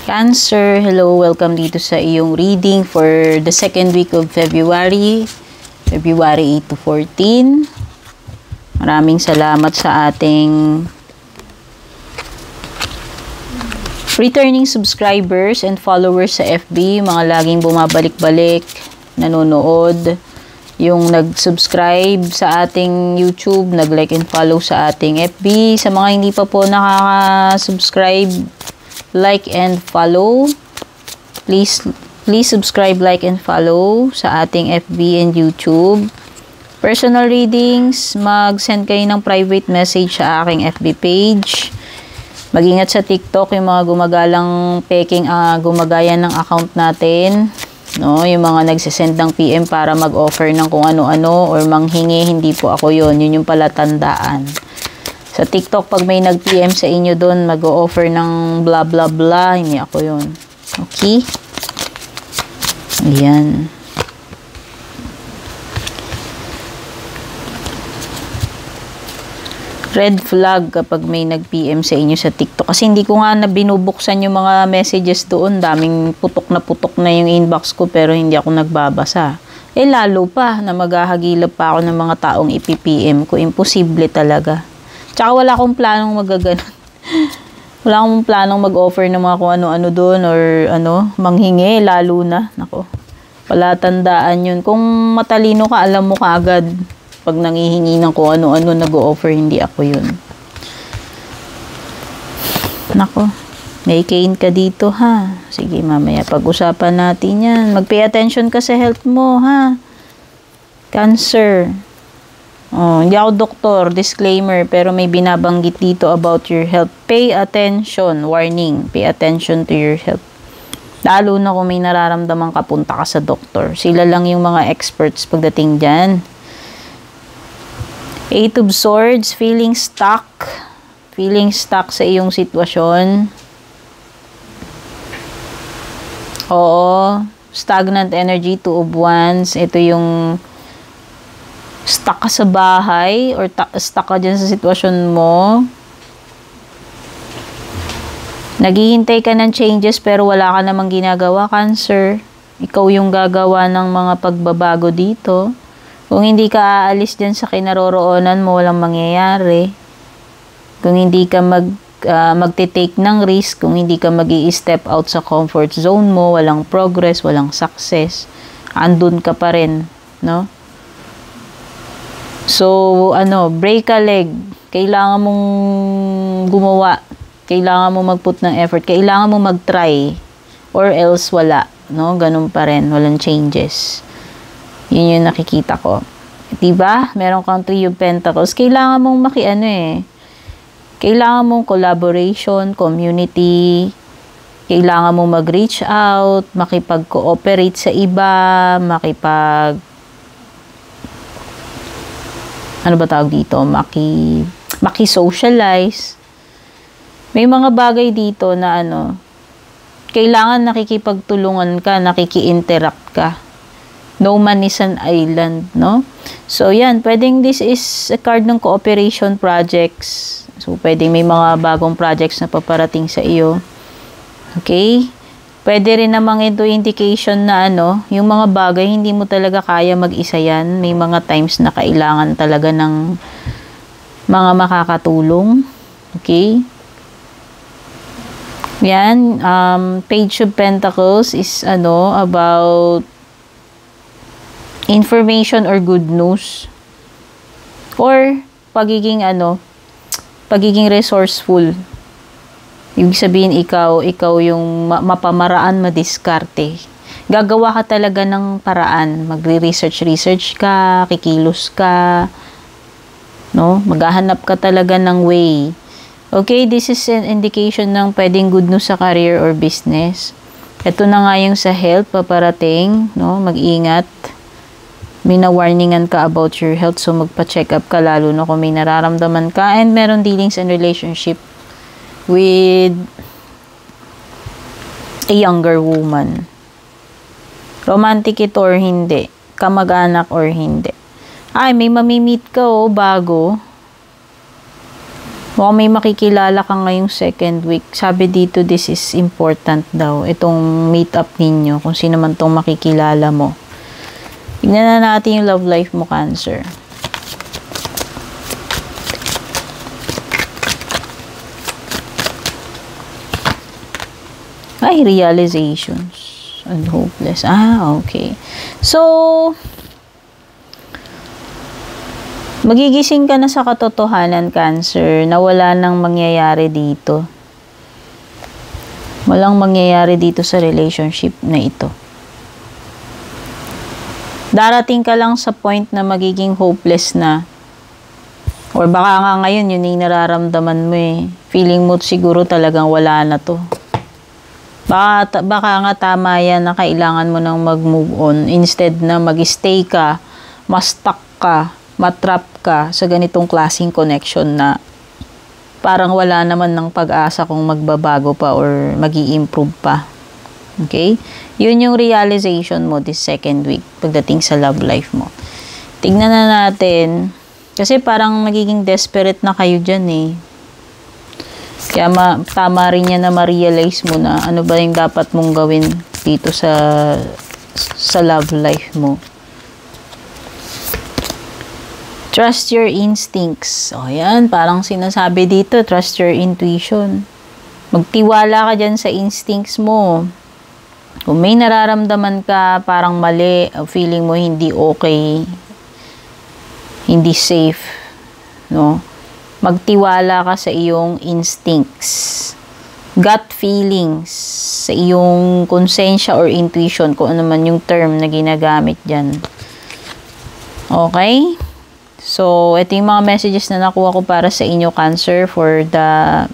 Cancer, hello, welcome dito sa iyong reading for the second week of February 8 to 14. Maraming salamat sa ating returning subscribers and followers sa FB, mga laging bumabalik-balik, nanonood, yung nag-subscribe sa ating YouTube, nag-like and follow sa ating FB. Sa mga hindi pa po nakaka-subscribe, like and follow. Please subscribe, like and follow sa ating FB and YouTube. Personal readings, mag-send kayo ng private message sa aking FB page. Mag-ingat sa TikTok, yung mga gumagalang peking, gumagaya ng account natin. No, yung mga nagsisend ng PM para mag-offer ng kung ano-ano or manghingi, hindi po ako yun. Yun yung palatandaan. Sa TikTok, pag may nag-PM sa inyo doon, mag-o-offer ng blah blah blah, hindi ako yun. Okay? Ayan. Red flag kapag may nag-PM sa inyo sa TikTok. Kasi hindi ko nga na binubuksan yung mga messages doon. Daming putok na yung inbox ko pero hindi ako nagbabasa. Eh lalo pa na maghahagilap pa ako ng mga taong ipi-PM ko. Imposible talaga. Tsaka wala akong planong magaganon. Wala akong planong mag-offer ng mga kung ano-ano doon or manghingi, lalo na. Nako, wala tandaan yun. Kung matalino ka, alam mo kaagad. Pag nangihingi ng kung ano-ano, nag-o-offer, hindi ako yun. Nako, may cane ka dito, ha? Sige, mamaya pag-usapan natin yan. Mag-pay attention ka sa health mo, ha? Cancer. Oh, hindi ako doktor, disclaimer, pero may binabanggit dito about your health. Pay attention, warning, pay attention to your health. Lalo na kung may nararamdaman ka, punta ka sa doktor. Sila lang yung mga experts pagdating dyan. Eight of Swords, feeling stuck sa iyong sitwasyon. Oo, stagnant energy, Two of Wands. Ito yung stuck ka sa bahay or stuck ka dyan sa sitwasyon mo. Naghihintay ka ng changes pero wala ka namang ginagawa, Cancer. Ikaw yung gagawa ng mga pagbabago dito. Kung hindi ka aalis dyan sa kinaroroonan mo, walang mangyayari. Kung hindi ka magte-take ng risk, kung hindi ka mag-i-step out sa comfort zone mo, walang progress, walang success. Andun ka pa rin, no? So, break a leg. Kailangan mong gumawa. Kailangan mong mag-put ng effort. Kailangan mong mag-try. Or else wala. No? Ganun pa rin. Walang changes. Yun yung nakikita ko. Diba? Meron kang Three of Pentacles. Kailangan mong kailangan mong collaboration, community. Kailangan mong mag-reach out, makipag-cooperate sa iba, maki-socialize. May mga bagay dito na kailangan nakikipagtulungan ka, nakiki-interact ka. No man is an island, no? So, yan. Pwedeng this is a card ng cooperation projects. So, pwedeng may mga bagong projects na paparating sa iyo. Okay? Pwede rin namang ito indication na yung mga bagay, hindi mo talaga kaya mag-isa yan. May mga times na kailangan talaga ng mga makakatulong. Okay? Yan. Page of Pentacles is about information or good news. Or pagiging resourceful. Ibig sabihin, ikaw yung mapamaraan, madiskarte. Gagawa ka talaga ng paraan. Magre-research ka, kikilos ka, no? Maghahanap ka talaga ng way. Okay, this is an indication ng pwedeng good news sa career or business. Ito na nga yung sa health, paparating, no? Mag-ingat. May na-warningan ka about your health, so magpa-check up ka, lalo na kung may nararamdaman ka. And meron dealings and relationship with a younger woman. Romantic ito or hindi. Kamag-anak or hindi. Ay, may mamimit ka bago. Mukhang may makikilala ka ngayong second week. Sabi dito, this is important daw. Itong meet up ninyo, kung sino man tong makikilala mo. Tignan na natin yung love life mo, Cancer. Ay, realizations and hopeless. Okay. So, magigising ka na sa katotohanan, Cancer, na wala nang mangyayari dito. Walang mangyayari dito sa relationship na ito. Darating ka lang sa point na magiging hopeless na. Or baka nga ngayon, yun yung nararamdaman mo eh. Feeling mo siguro talagang wala na to. Baka nga tama yan na kailangan mo nang mag-move on. Instead na mag-stay ka, ma-stuck ka, matrap ka sa ganitong klaseng connection na parang wala naman ng pag-asa kung magbabago pa or mag-i-improve pa. Okay? Yun yung realization mo this second week pagdating sa love life mo. Tignan na natin. Kasi parang magiging desperate na kayo dyan eh. Kaya tama rin yan na ma-realize mo na ano ba yung dapat mong gawin dito sa love life mo. Trust your instincts. O yan, parang sinasabi dito, trust your intuition. Magtiwala ka dyan sa instincts mo. Kung may nararamdaman ka, parang mali, feeling mo hindi okay, hindi safe, no? Magtiwala ka sa iyong instincts, gut feelings, sa iyong konsensya or intuition, kung ano man yung term na ginagamit dyan. Okay? So, ito yung mga messages na nakuha ko para sa inyo, Cancer, for the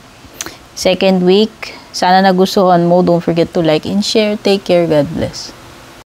second week. Sana nagustuhan mo. Don't forget to like and share. Take care. God bless.